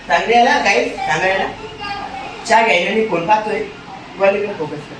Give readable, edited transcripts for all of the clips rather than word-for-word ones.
सांगण्याला काही सांगायला चहा घ्यायला मी फोन पाहतोय बॉलीकडे फोकस कर.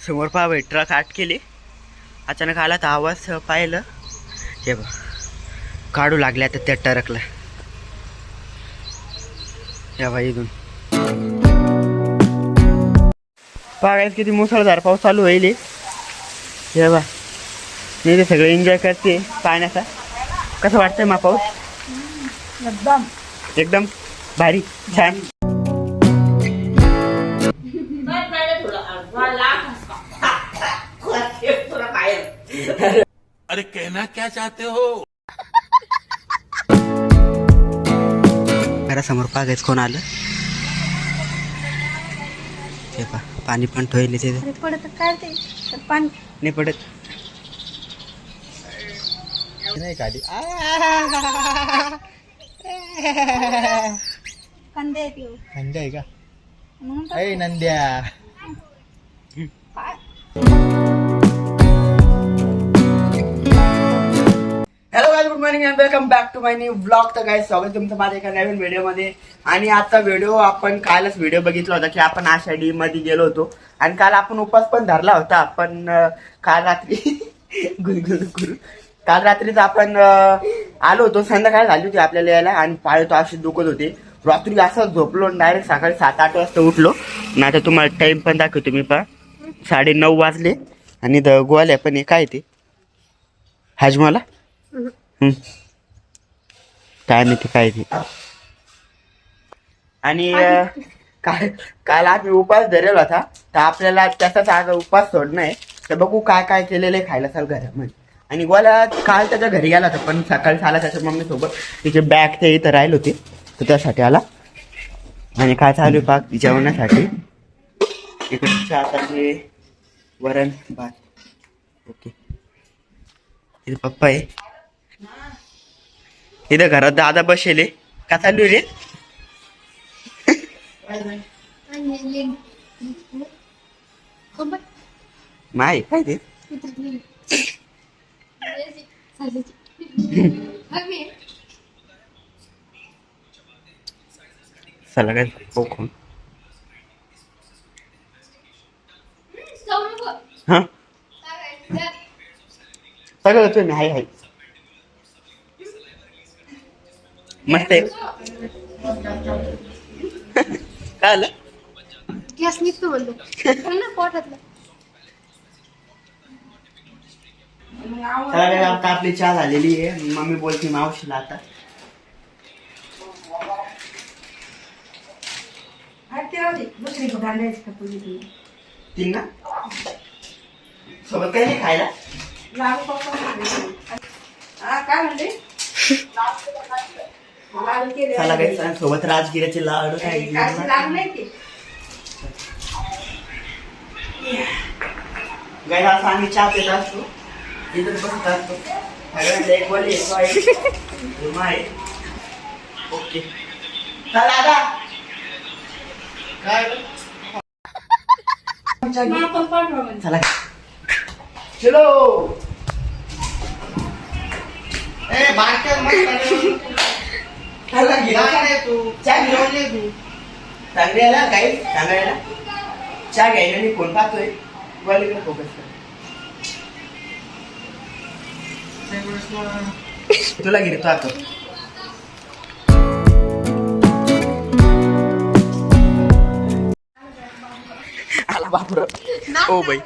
समोर पहा भाई ट्रक आट केली. अचानक आला तर आवाज पाहिलं हे बघ काढू लागले आता त्या ट्रकला. या भाई इथून पागायच किती मुसळधार पाऊस चालू होईल. हे बा मी ते सगळे एन्जॉय करते पाण्याचा. कसं वाटतंय मा पाऊस? एकदम एकदम भारी छान. अरे कहना क्या चाहते हो? घरासमोर पागायच कोण आलं ते पा पाणी पण ठेवले ते पडत काय ते पाणी नाही पडत नाही काढी. कांदे आहेत ह्यो. थंडी आहे का? म्हणून तर अय नंद्या. Hello guys, good morning and welcome back to my new blog. तर गाइस स्वागत तुमचं माझ्या एका नवीन व्हिडिओमध्ये. आणि आजचा व्हिडिओ आपण कालच व्हिडिओ बघितला होता की आपण आषाढी मध्ये गेलो होतो आणि काल आपण उपवास पण धरला होता. आपण काल रात्री गुरु काल रात्रीच आपण आलो होतो. संध्याकाळ झाली होती आपल्याला यायला आणि पाय तो असे दुखत होते. रात्री असं झोपलो डायरेक्ट सकाळी 7-8 वाजता उठलो. आणि आता तुम्हाला टाइम पण दाखवतो मी. 9:30 वाजले आणि गोवाल्या पण काय ते हाजमाला काय माहिती काय ते. आणि काल आम्ही उपास धरेल होता तर आपल्याला त्याचाच आज उपास सोडणं आहे. तर बघू काय काय केलेलं आहे खायला चाल घरामध्ये. आणि गोवाला काल त्याच्या घरी गेला होता पण सकाळी आला त्याच्या मम्मी सोबत. तिचे बॅग ते इथं राहिले होते तर त्यासाठी आला. आणि काय चालू पाक जेवणासाठी इकडे आताचे वरण भात. ओके इथे पप्पा आहे. इथं घरात दादा बसेले. का चालू रे? माय काय ते चला काय कोण हा सगळं तुम्ही हाय हाय मस्त आहे. काय आलं गॅस निघतो बोललो ना पोटातलं. आता आपली चहा झालेली आहे. मम्मी बोलते मावशीला आता तीन ना सोबत काही नाही खायला. काय म्हणले चला काही सोबत राजगिराचे लाडू काय गाय असं आम्ही चहा पित असतो. इथं बसत असतो. एक बोली ओके चला चला चलो. सांगण्याला काही सांगायला चहा घ्यायला मी फोन पाहतोय बॉलीकडे फोकस कर. तुला गिरतो आता आला बापर. ओ बाई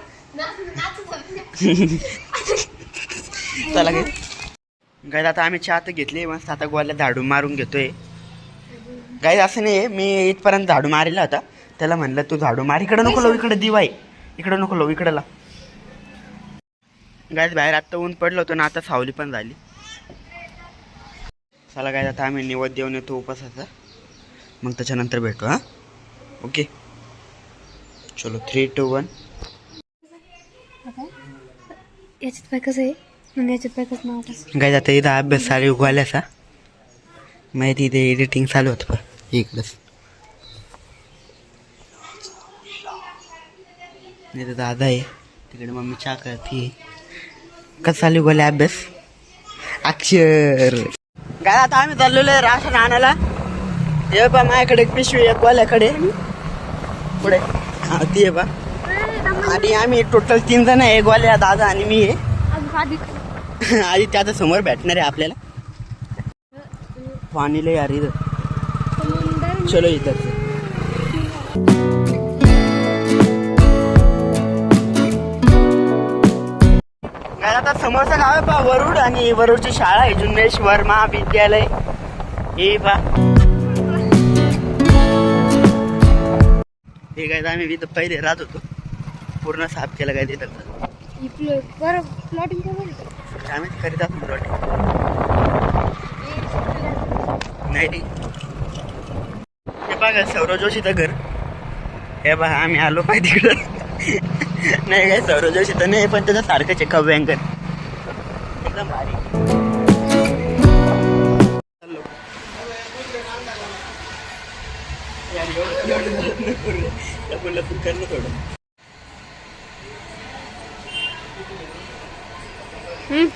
चला गाय आता आम्ही चहा तर घेतली मस्त. आता गोवाला झाडू मारून घेतोय. गाय असं नाही मी इथपर्यंत झाडू मारला होता. त्याला म्हणलं तू झाडू मार. इकडं नको लावू, इकडे दिवाय इकडं नको लावू, इकडं ला. गाय बाहेर आत्ता ऊन पडलं होतं ना आता सावली पण झाली. चला गाय आता आम्ही निवद देऊन येतो उपासाचा. मग त्याच्यानंतर भेटू. हा ओके चलो 3, 2, 1. याच्यात पाय कसं आहे म्हणजे याच्यात पाय कसं नाव गाय आता इथं अभ्यास सारी उगवायलासा माहिती ते एडिटिंग चालू होतं पण इकडंच. इथं दादा आहे, तिकडे मम्मी चहा करते. कसं चालू बोले अभ्यास अक्षर. काय आता आम्ही चाललेलो आहे राशन आणायला. हे बा माझ्याकडे एक पिशवी एक वाल्याकडे पुढे हा ती आहे बा. आणि आम्ही टोटल 3 जण आहे, एक वाल्या दादा आणि मी आहे. आधी त्याच्या समोर भेटणार आहे आपल्याला. पाणी लय यार इथं. चलो इधर आता समोरचं गाव आहे पा वरुड, आणि वरुडची शाळा आहे जुन्नेश्वर महाविद्यालय. हे पा हे काय आम्ही इथं पहिले राहत होतो, पूर्ण साफ केलं काय तिथं. आम्ही करीत असतो प्लॉटिंग. नाही हे बघा सौरव जोशीचं घर. हे बघा आम्ही आलो पाहिजे तिकडं. नाही काय सौरव जोशी तर नाही, पण त्याचं सारखंच आहे कव्यांकर एकदम भारी.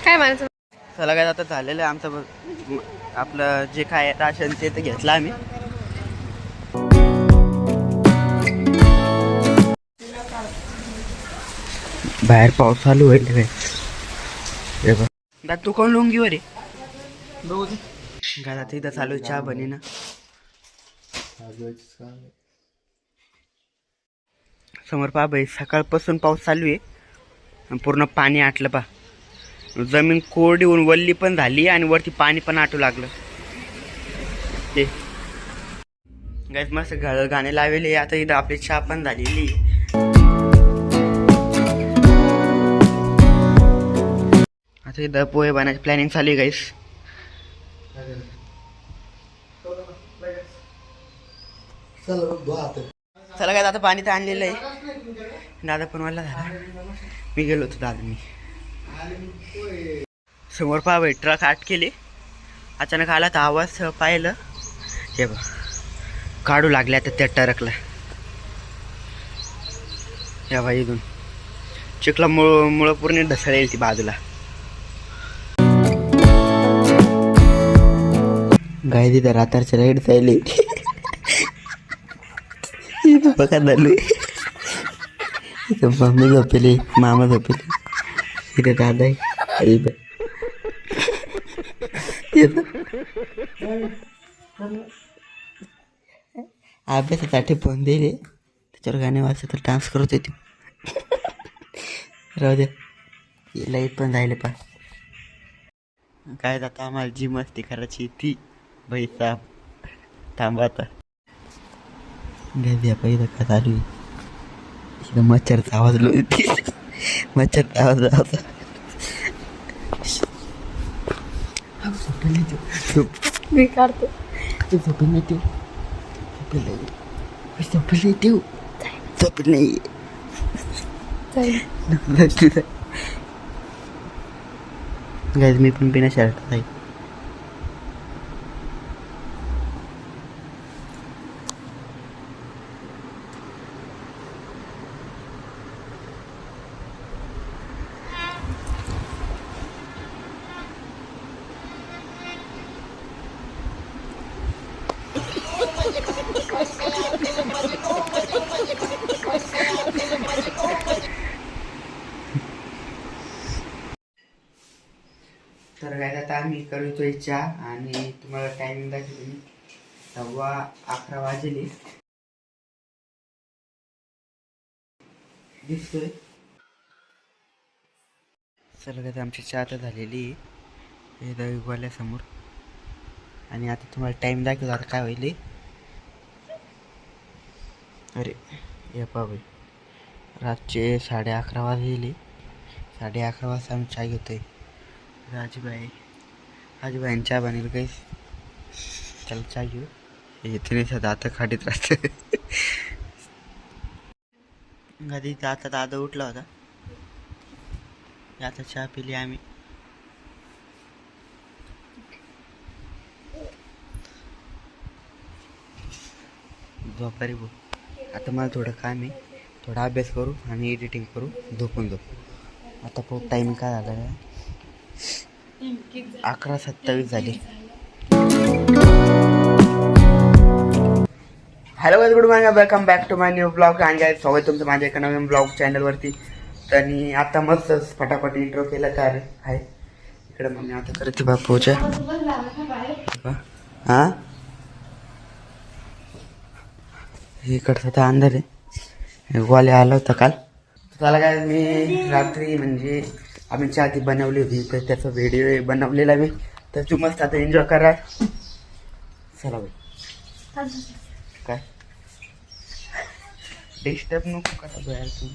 काय म्हणायचं. चला काय आता झालेलं आहे आमचं आपलं जे काय राशन ते तर घेतलं आम्ही. बाहेर पाऊस चालू होईल काय तू कोण लुंगी वर घरात इथं चालू आहे चहा बनी ना. समोर पहा बाई सकाळपासून पाऊस चालू आहे, पूर्ण पाणी आटलं पा. जमीन कोरडी होऊन वल्ली पण झाली आणि वरती पाणी पण आटू लागलं. ते गाईस मस्त गाणे लावले. आता इथं आपली चहा पण झालेली. आता इथं पोहे बनायची प्लॅनिंग चालू आहे गाईस. चला काय आता पाणी तर आणलेलं आहे. दादा पण मला झाला, मी गेलो होतो दादा मी. समोर पहा बाई ट्रक आट केली. अचानक आला तर आवाज पाहिलं. हे बघ काढू लागले आता त्या ट्रकला. या बाई इथून चिखला मुळं पूर्ण ढसळेल ती बाजूला. गाय तिथं रात्रच्या लाईट चालली. बघा झालं इथं मम्मी झोपेली, मामा झोपेली, इथे दादा आहे. अभ्यासासाठी फोन दिले, त्याच्यावर गाणे वाचत तर डान्स करत होते. राहू दे, लाईट पण जायला पा. काय जातं आम्हाला जी मस्ती करायची ती भाई साहेब. थांबा आता गाय पहिलं का चालू आहे. मच्छरचा आवाज मच्छरचा आवाज होता. मी काढतो. झोपेल नाही ठेव, झोपेल नाही ठेव, झोपेल नाही. गाईज मी पण बिना शर्ट आहे. तर काय आता आम्ही करतोय चहा, आणि तुम्हाला टायमिंग दाखवतो मी. 11:15 वाजले दिसतोय. चला काय आमची चहा तर झालेली आहे दहीवाल्यासमोर. आणि आता तुम्हाला टाईम दाखवतो आता काय होईल. अरे ये बाबा रातचे 11:30 वाजले. 11:30 वाजता आम्ही चहा घेतोय. आजीबाई चहा बनेल काही. चला चहा घेऊ. येथे नाही दात खाटीत राहत. कधी आता दादा उठला होता, आता चहा पिली आम्ही. झोपारी भाऊ. आता मला थोडं काम आहे, थोडा अभ्यास करू आणि एडिटिंग करू, झोपून जाऊ. आता खूप टाईम काय झाला आहे, 11:27 झाले. Hello guys, good morning, welcome back to my new blog. आणि काय स्वागत तुमचं माझ्या एका नवीन ब्लॉग चॅनलवरती. तर मी आता मस्त फटाफट इंट्रो केला तर आहे. इकडे मग मी आता करते बा पूजा. हां, इकडचा तर अंधार आहे. गोले आला होता काल. त्याला काय मी रात्री म्हणजे आम्ही चहा ती बनवली होती, तर त्याचा व्हिडिओ बनवलेला मी. तर तू मस्त आता एन्जॉय करा. चला बाई. काय डिस्टर्ब नको करा बाहेर तू.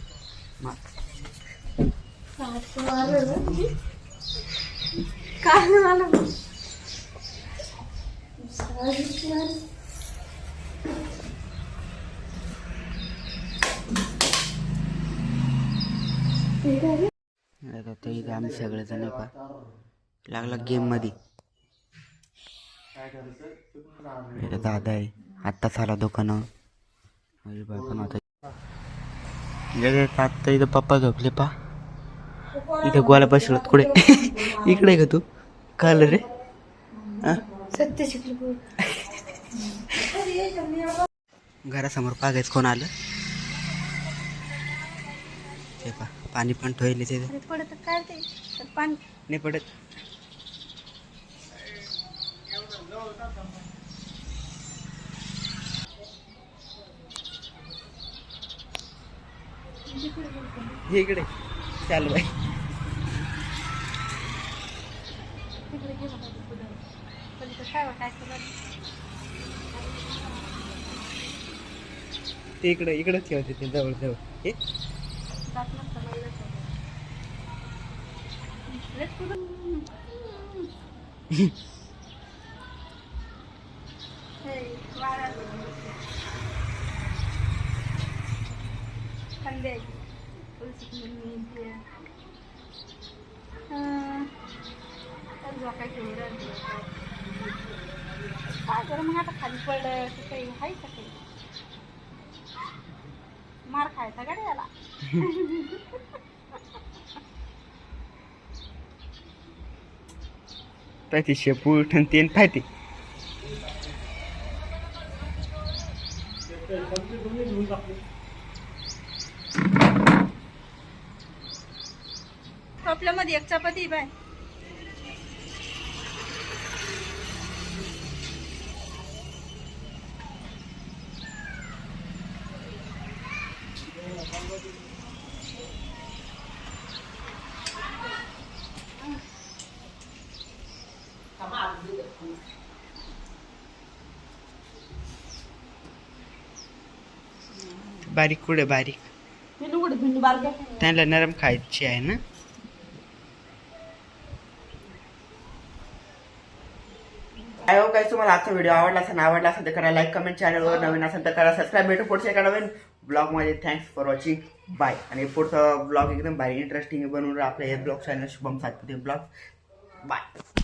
आता इथे आम्ही सगळेजण का लागला गेम मध्ये. दादा आहे आत्ताच आला दुकानावर. माझी बाय पण आता आत्ता इथं पप्पा झोपले पा. इथं गोळा बसलो कुठे इकडे का तू कळलं रे. सत्य शिकलो. घरासमोर पागायच कोण आलं ते पा. पाणी पण ठेवले ते पडत काय ते पाणी नाही पडत. इकडे चाल बाई. ते इकडे इकडे ठेवते ते जवळ जवळ. हे काय बरं मग आता खाली पडलं तर काही आहे का काही मार खायचा गाडी याला. पाहिजे शेपू ठणते पाहिजे. आपल्यामध्ये एक चपाती बाय. बारीक कुठे बारीक त्यांना नरम खायची आहे ना. आय होप गाइस तुम्हाला आजचा व्हिडिओ आवडला असेल तर करा लाईक, कमेंट. चॅनलवर नवीन असेल तर करा सबस्क्राईब. भेटू पुढच्या एका नवीन ब्लॉग मध्ये. Thanks for watching. बाय. आणि पुढचा ब्लॉग एकदम भारी इंटरेस्टिंग बनवून आपल्या हे blog channel Shubham Satpute blog. Bye.